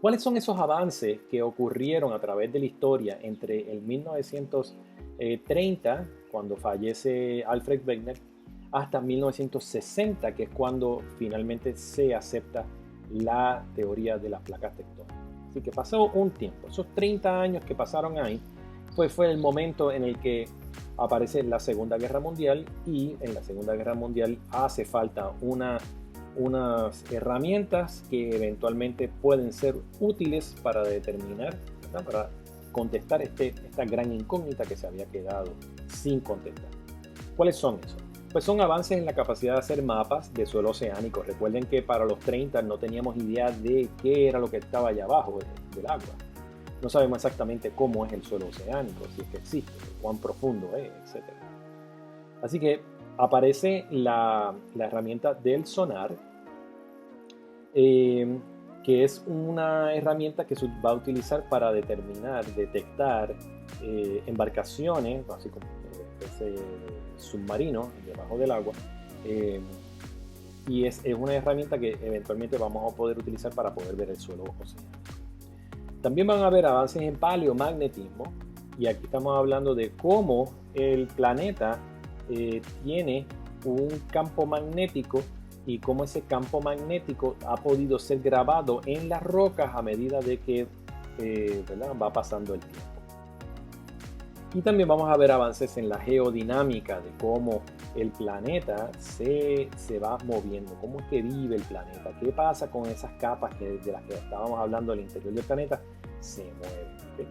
¿Cuáles son esos avances que ocurrieron a través de la historia entre el 1930, cuando fallece Alfred Wegener, hasta 1960, que es cuando finalmente se acepta la teoría de las placas tectónicas? Así que pasó un tiempo, esos 30 años que pasaron ahí, pues fue el momento en el que aparece la Segunda Guerra Mundial, y en la Segunda Guerra Mundial hace falta unas herramientas que eventualmente pueden ser útiles para determinar, ¿verdad?, para contestar esta gran incógnita que se había quedado sin contestar. ¿Cuáles son esos? Pues son avances en la capacidad de hacer mapas de suelo oceánico. Recuerden que para los 30 no teníamos idea de qué era lo que estaba allá abajo del agua. No sabemos exactamente cómo es el suelo oceánico, si es que existe, cuán profundo es, etc. Así que aparece la herramienta del sonar, que es una herramienta que se va a utilizar para detectar embarcaciones, así como ese submarino debajo del agua, y es una herramienta que eventualmente vamos a poder utilizar para poder ver el suelo oceánico. También van a haber avances en paleomagnetismo, y aquí estamos hablando de cómo el planeta tiene un campo magnético y cómo ese campo magnético ha podido ser grabado en las rocas a medida de que va pasando el tiempo. Y también vamos a ver avances en la geodinámica, de cómo el planeta se va moviendo, cómo es que vive el planeta, qué pasa con esas capas de las que estábamos hablando al interior del planeta, se mueven. ¿Okay?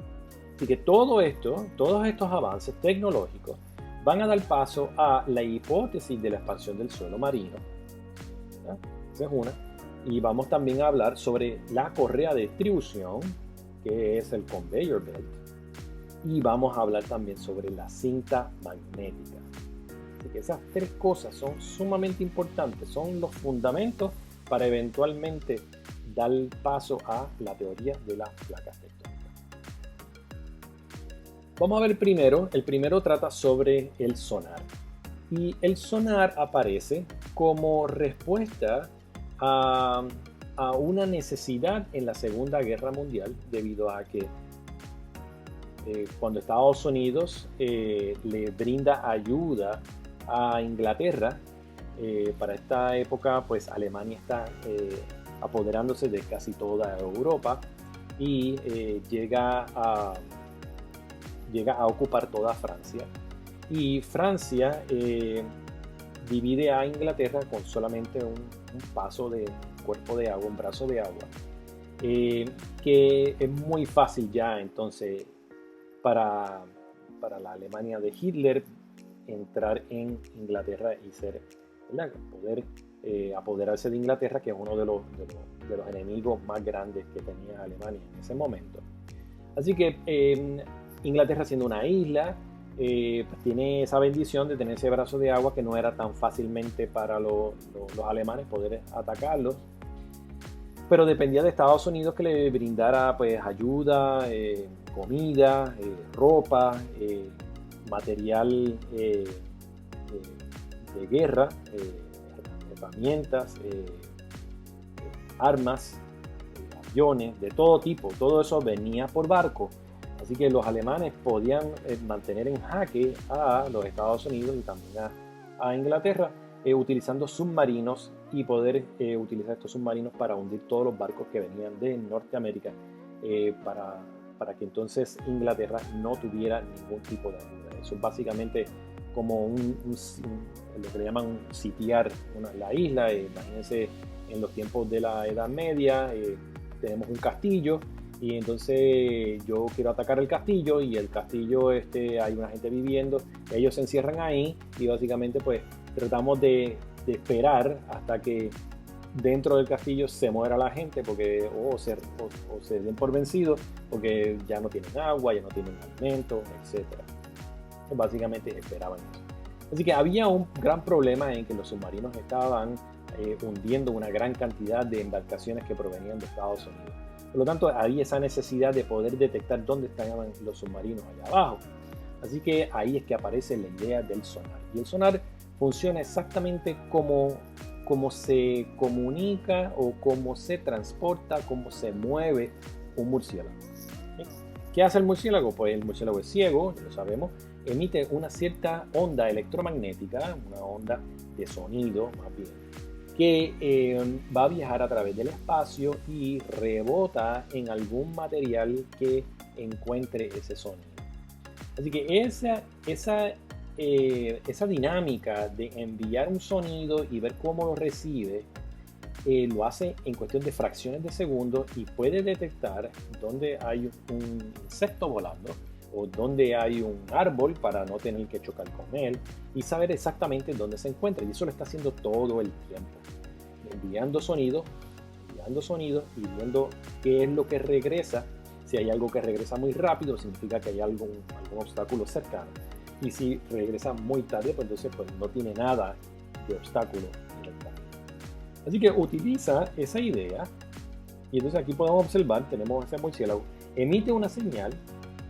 Así que todos estos avances tecnológicos van a dar paso a la hipótesis de la expansión del suelo marino. ¿Ya? Esa es una. Y vamos también a hablar sobre la correa de distribución, que es el conveyor belt. Y vamos a hablar también sobre la cinta magnética. Así que esas tres cosas son sumamente importantes, son los fundamentos para eventualmente dar paso a la teoría de las placas tectónicas. Vamos a ver el primero trata sobre el sonar. Y el sonar aparece como respuesta a una necesidad en la Segunda Guerra Mundial, debido a que cuando Estados Unidos le brinda ayuda a Inglaterra, para esta época pues Alemania está apoderándose de casi toda Europa, y llega a ocupar toda Francia, y Francia divide a Inglaterra con solamente un paso de cuerpo de agua, un brazo de agua, que es muy fácil ya entonces para la Alemania de Hitler entrar en Inglaterra y poder apoderarse de Inglaterra, que es uno de los enemigos más grandes que tenía Alemania en ese momento. Así que Inglaterra, siendo una isla, pues tiene esa bendición de tener ese brazo de agua que no era tan fácilmente para los alemanes poder atacarlos, pero dependía de Estados Unidos que le brindara pues ayuda, comida, ropa, material de guerra, herramientas, armas, aviones, de todo tipo. Todo eso venía por barco. Así que los alemanes podían mantener en jaque a los Estados Unidos y también a Inglaterra, utilizando submarinos, y poder utilizar estos submarinos para hundir todos los barcos que venían de Norteamérica, para que entonces Inglaterra no tuviera ningún tipo de ayuda. Eso es básicamente como lo que le llaman sitiar la isla. Imagínense, en los tiempos de la Edad Media, tenemos un castillo, y entonces yo quiero atacar el castillo, y el castillo hay una gente viviendo, ellos se encierran ahí, y básicamente pues tratamos de esperar hasta que dentro del castillo se muera la gente, porque o se den por vencidos porque ya no tienen agua, ya no tienen alimento, etc. Básicamente esperaban eso. Así que había un gran problema en que los submarinos estaban hundiendo una gran cantidad de embarcaciones que provenían de Estados Unidos. Por lo tanto, había esa necesidad de poder detectar dónde estaban los submarinos allá abajo. Así que ahí es que aparece la idea del sonar. Y el sonar funciona exactamente como cómo se comunica o cómo se transporta, cómo se mueve un murciélago. ¿Sí? ¿Qué hace el murciélago? Pues el murciélago es ciego, lo sabemos, emite una cierta onda electromagnética, una onda de sonido más bien, que va a viajar a través del espacio y rebota en algún material que encuentre ese sonido. Así que esa dinámica de enviar un sonido y ver cómo lo recibe, lo hace en cuestión de fracciones de segundos y puede detectar dónde hay un insecto volando o dónde hay un árbol para no tener que chocar con él y saber exactamente dónde se encuentra. Y eso lo está haciendo todo el tiempo, enviando sonido y viendo qué es lo que regresa. Si hay algo que regresa muy rápido, significa que hay algún obstáculo cercano. Y si regresa muy tarde, pues entonces pues, no tiene nada de obstáculo en el camino. Así que utiliza esa idea y entonces aquí podemos observar, tenemos ese murciélago, emite una señal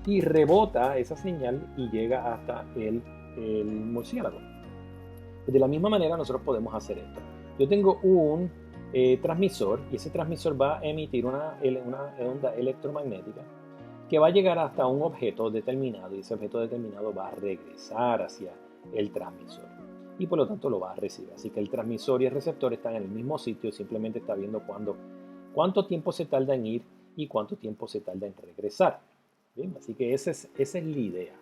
y rebota esa señal y llega hasta el murciélago. De la misma manera nosotros podemos hacer esto. Yo tengo un transmisor y ese transmisor va a emitir una onda electromagnética que va a llegar hasta un objeto determinado y ese objeto determinado va a regresar hacia el transmisor y por lo tanto lo va a recibir. Así que el transmisor y el receptor están en el mismo sitio, simplemente está viendo cuánto tiempo se tarda en ir y cuánto tiempo se tarda en regresar. ¿Bien? Así que esa es la idea.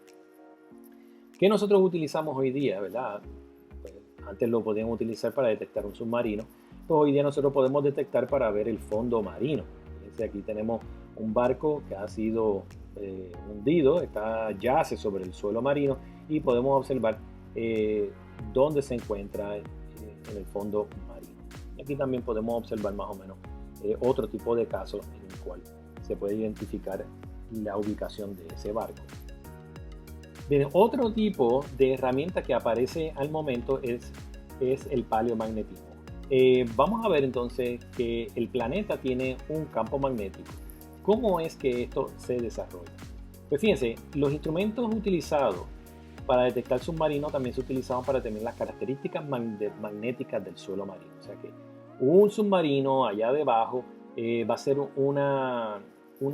¿Qué nosotros utilizamos hoy día, verdad? Pues, antes lo podíamos utilizar para detectar un submarino, pues hoy día nosotros podemos detectar para ver el fondo marino. Fíjense, aquí tenemos un barco que ha sido hundido, yace sobre el suelo marino y podemos observar dónde se encuentra en el fondo marino. Y aquí también podemos observar más o menos otro tipo de casos en el cual se puede identificar la ubicación de ese barco. Bien, otro tipo de herramienta que aparece al momento es el paleomagnetismo. Vamos a ver entonces que el planeta tiene un campo magnético. ¿Cómo es que esto se desarrolla? Pues fíjense, los instrumentos utilizados para detectar submarinos también se utilizaban para determinar las características magnéticas del suelo marino. O sea que un submarino allá debajo va a ser una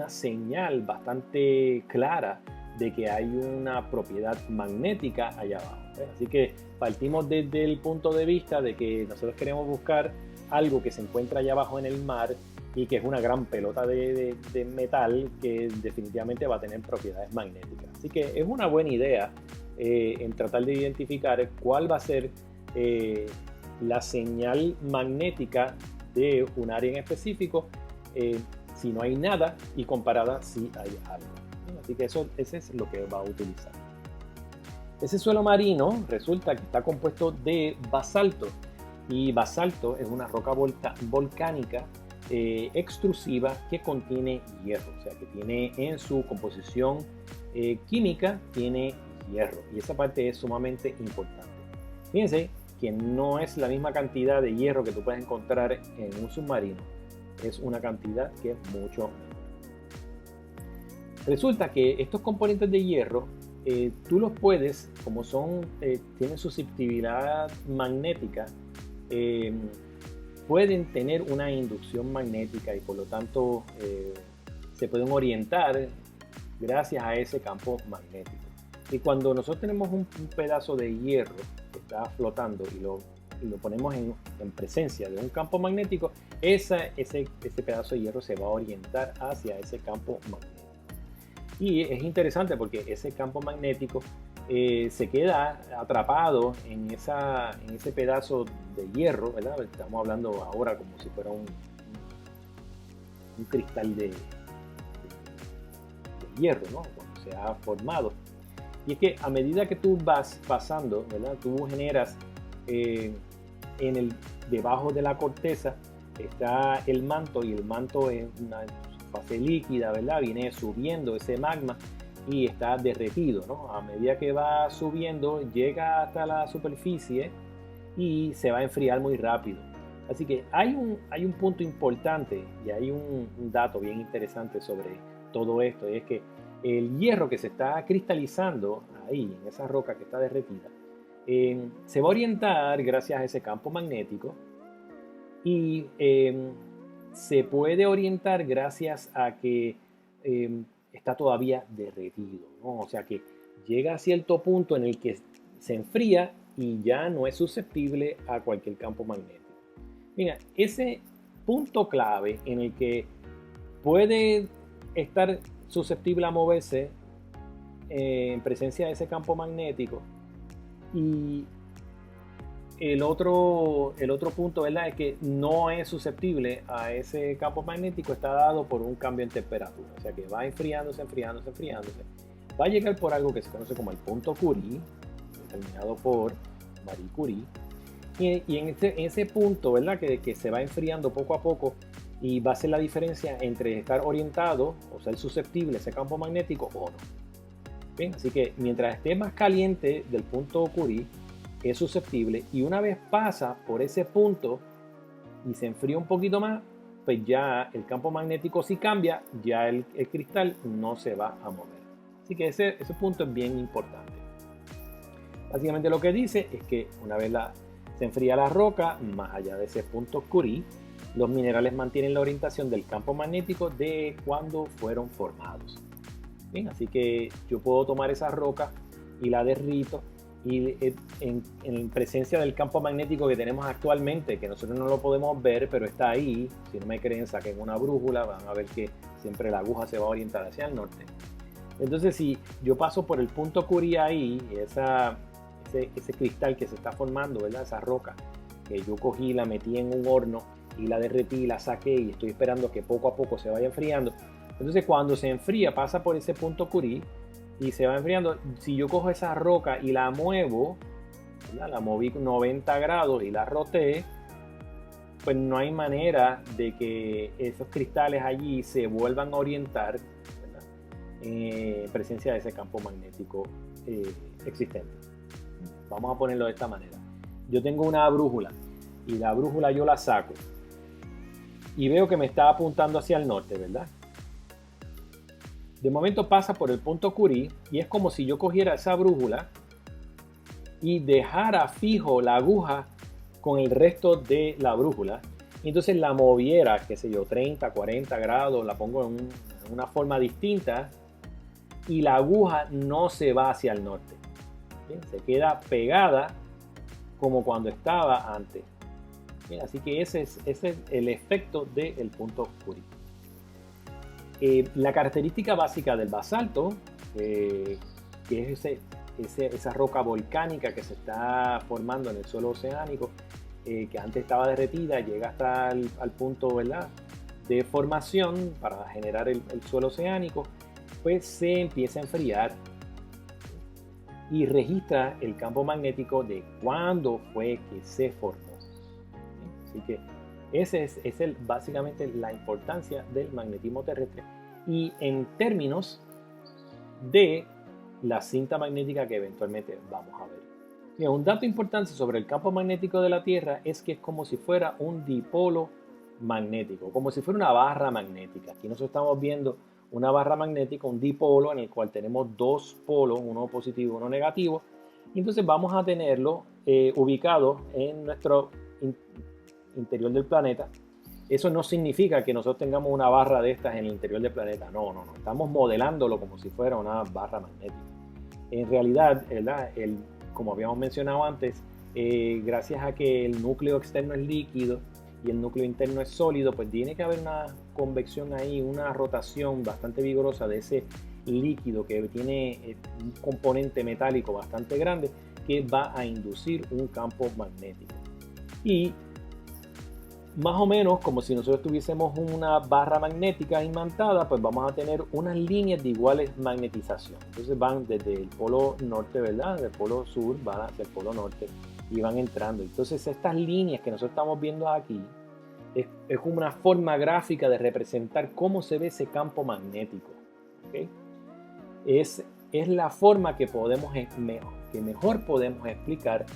señal bastante clara de que hay una propiedad magnética allá abajo. Así que partimos desde el punto de vista de que nosotros queremos buscar algo que se encuentra allá abajo en el mar y que es una gran pelota de metal que definitivamente va a tener propiedades magnéticas. Así que es una buena idea en tratar de identificar cuál va a ser la señal magnética de un área en específico si no hay nada y comparada si hay algo. Así que ese es lo que va a utilizar. Ese suelo marino resulta que está compuesto de basalto y basalto es una roca volcánica extrusiva que contiene hierro, o sea que tiene en su composición química tiene hierro y esa parte es sumamente importante. Fíjense que no es la misma cantidad de hierro que tú puedes encontrar en un submarino, es una cantidad que es mucho menor. Resulta que estos componentes de hierro tú los puedes, como tienen susceptibilidad magnética, pueden tener una inducción magnética y por lo tanto se pueden orientar gracias a ese campo magnético. Y cuando nosotros tenemos un pedazo de hierro que está flotando y lo ponemos en presencia de un campo magnético, ese pedazo de hierro se va a orientar hacia ese campo magnético. Y es interesante porque ese campo magnético se queda atrapado en ese pedazo de hierro, ¿verdad? Estamos hablando ahora como si fuera un cristal de hierro, ¿no? Cuando se ha formado. Y es que a medida que tú vas pasando, ¿verdad? Tú generas debajo de la corteza está el manto y el manto es una fase líquida, ¿verdad? Viene subiendo ese magma y está derretido, ¿no? A medida que va subiendo, llega hasta la superficie y se va a enfriar muy rápido. Así que hay un punto importante y hay un dato bien interesante sobre todo esto, y es que el hierro que se está cristalizando ahí, en esa roca que está derretida, se va a orientar gracias a ese campo magnético y se puede orientar gracias a que está todavía derretido, ¿no? O sea que llega a cierto punto en el que se enfría y ya no es susceptible a cualquier campo magnético. Mira, ese punto clave en el que puede estar susceptible a moverse en presencia de ese campo magnético, y el otro punto, ¿verdad?, es que no es susceptible a ese campo magnético, está dado por un cambio en temperatura. O sea que va enfriándose. Va a llegar por algo que se conoce como el punto Curie, determinado por Marie Curie. Y en ese punto, ¿verdad?, que se va enfriando poco a poco, y va a ser la diferencia entre estar orientado o ser susceptible a ese campo magnético o no. Bien, así que mientras esté más caliente del punto Curie, es susceptible, y una vez pasa por ese punto y se enfría un poquito más, pues ya el campo magnético sí cambia, ya el cristal no se va a mover. Así que ese punto es bien importante. Básicamente lo que dice es que una vez se enfría la roca, más allá de ese punto Curie, los minerales mantienen la orientación del campo magnético de cuando fueron formados. Bien, así que yo puedo tomar esa roca y la derrito, y en presencia del campo magnético que tenemos actualmente, que nosotros no lo podemos ver, pero está ahí. Si no me creen, saquen una brújula, van a ver que siempre la aguja se va a orientar hacia el norte. Entonces, si yo paso por el punto Curie ahí, ese cristal que se está formando, ¿verdad?, esa roca que yo cogí, la metí en un horno y la derretí, la saqué, y estoy esperando que poco a poco se vaya enfriando. Entonces, cuando se enfría, pasa por ese punto Curie y se va enfriando. Si yo cojo esa roca y la muevo, ¿verdad?, la moví 90 grados y la roté, pues no hay manera de que esos cristales allí se vuelvan a orientar, ¿verdad?, en presencia de ese campo magnético existente. Vamos a ponerlo de esta manera. Yo tengo una brújula y la brújula yo la saco y veo que me está apuntando hacia el norte, ¿verdad? De momento pasa por el punto Curie y es como si yo cogiera esa brújula y dejara fijo la aguja con el resto de la brújula, y entonces la moviera, qué sé yo, 30, 40 grados, la pongo en una forma distinta, y la aguja no se va hacia el norte. ¿Bien? Se queda pegada como cuando estaba antes. Bien, así que ese es el efecto del punto Curie. La característica básica del basalto, que es esa roca volcánica que se está formando en el suelo oceánico, que antes estaba derretida, llega hasta al punto, ¿verdad?, de formación para generar el suelo oceánico, pues se empieza a enfriar y registra el campo magnético de cuándo fue que se formó. Así que esa es básicamente la importancia del magnetismo terrestre, y en términos de la cinta magnética que eventualmente vamos a ver. Bien, un dato importante sobre el campo magnético de la Tierra es que es como si fuera un dipolo magnético, como si fuera una barra magnética. Aquí nosotros estamos viendo una barra magnética, un dipolo en el cual tenemos dos polos, uno positivo y uno negativo, y entonces vamos a tenerlo ubicado en nuestro interior del planeta. Eso no significa que nosotros tengamos una barra de estas en el interior del planeta, no, estamos modelándolo como si fuera una barra magnética. En realidad, ¿verdad?, como habíamos mencionado antes, gracias a que el núcleo externo es líquido y el núcleo interno es sólido, pues tiene que haber una convección ahí, una rotación bastante vigorosa de ese líquido que tiene un componente metálico bastante grande, que va a inducir un campo magnético. Y más o menos como si nosotros tuviésemos una barra magnética imantada, pues vamos a tener unas líneas de iguales magnetización. Entonces van desde el polo norte, ¿verdad?, del polo sur, van hacia el polo norte y van entrando. Entonces estas líneas que nosotros estamos viendo aquí es como una forma gráfica de representar cómo se ve ese campo magnético. ¿Okay? Es la forma que mejor podemos explicar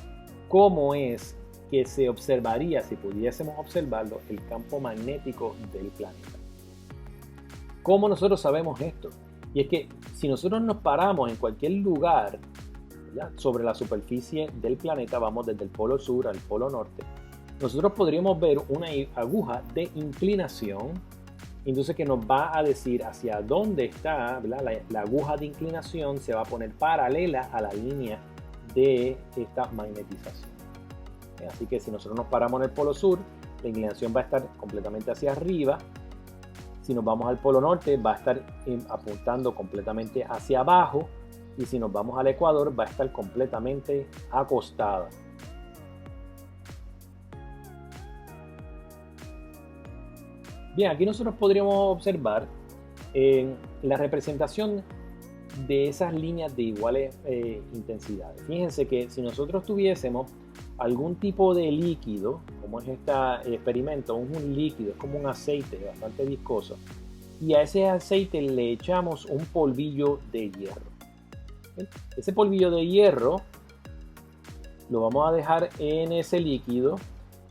cómo es que se observaría, si pudiésemos observarlo, el campo magnético del planeta. ¿Cómo nosotros sabemos esto? Y es que si nosotros nos paramos en cualquier lugar, ¿verdad?, sobre la superficie del planeta, vamos desde el polo sur al polo norte, nosotros podríamos ver una aguja de inclinación, entonces que nos va a decir hacia dónde está, la aguja de inclinación se va a poner paralela a la línea de esta magnetización. Así que si nosotros nos paramos en el polo sur, la inclinación va a estar completamente hacia arriba. Si nos vamos al polo norte, va a estar apuntando completamente hacia abajo. Y si nos vamos al ecuador, va a estar completamente acostada. Bien, aquí nosotros podríamos observar la representación de esas líneas de iguales intensidades. Fíjense que si nosotros tuviésemos algún tipo de líquido, como es este experimento, un líquido, es como un aceite bastante viscoso, y a ese aceite le echamos un polvillo de hierro. ¿Sí? Ese polvillo de hierro lo vamos a dejar en ese líquido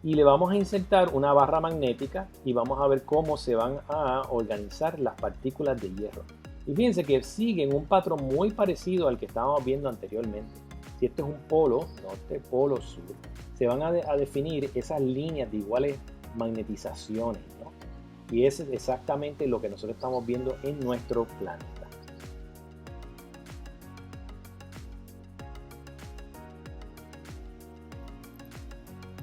y le vamos a insertar una barra magnética y vamos a ver cómo se van a organizar las partículas de hierro. Y fíjense que siguen un patrón muy parecido al que estábamos viendo anteriormente. Si este es un polo norte, polo sur, se van a definir esas líneas de iguales magnetizaciones, ¿no? Y es exactamente lo que nosotros estamos viendo en nuestro planeta.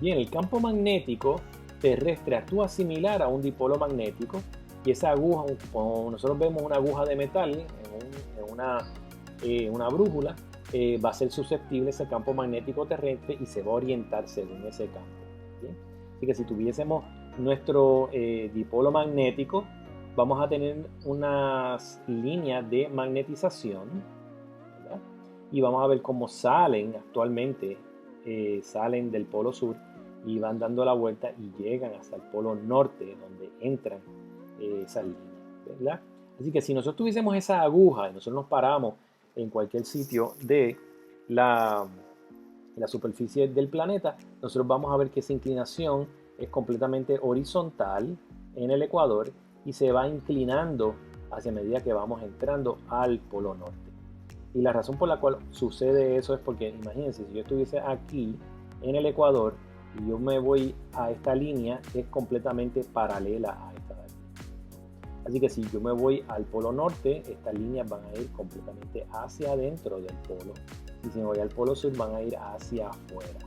Bien, el campo magnético terrestre actúa similar a un dipolo magnético y esa aguja, como nosotros vemos una aguja de metal en una brújula, va a ser susceptible a ese campo magnético terrestre y se va a orientar según ese campo. ¿Bien? Así que si tuviésemos nuestro dipolo magnético, vamos a tener unas líneas de magnetización, ¿verdad? Y vamos a ver cómo salen actualmente, salen del polo sur y van dando la vuelta y llegan hasta el polo norte, donde entran esas líneas, ¿verdad? Así que si nosotros tuviésemos esa aguja y nosotros nos paramos en cualquier sitio de la superficie del planeta, nosotros vamos a ver que esa inclinación es completamente horizontal en el ecuador y se va inclinando hacia medida que vamos entrando al polo norte. Y la razón por la cual sucede eso es porque, imagínense, si yo estuviese aquí en el ecuador y yo me voy a esta línea, es completamente paralela a esta de aquí. Así que si yo me voy al polo norte, estas líneas van a ir completamente hacia adentro del polo. Y si me voy al polo sur, van a ir hacia afuera.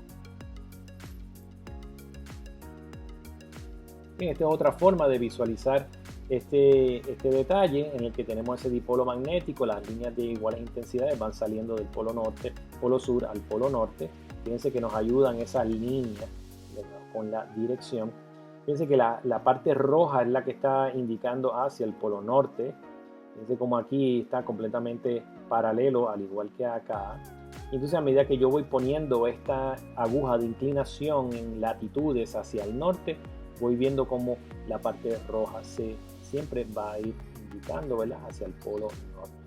Bien, esta es otra forma de visualizar este detalle en el que tenemos ese dipolo magnético, las líneas de iguales intensidades van saliendo del polo norte, polo sur al polo norte. Fíjense que nos ayudan esas líneas, ¿verdad?, con la dirección. Fíjense que la parte roja es la que está indicando hacia el polo norte. Fíjense como aquí está completamente paralelo, al igual que acá. Entonces, a medida que yo voy poniendo esta aguja de inclinación en latitudes hacia el norte, voy viendo cómo la parte roja siempre va a ir indicando, ¿verdad?, hacia el polo norte.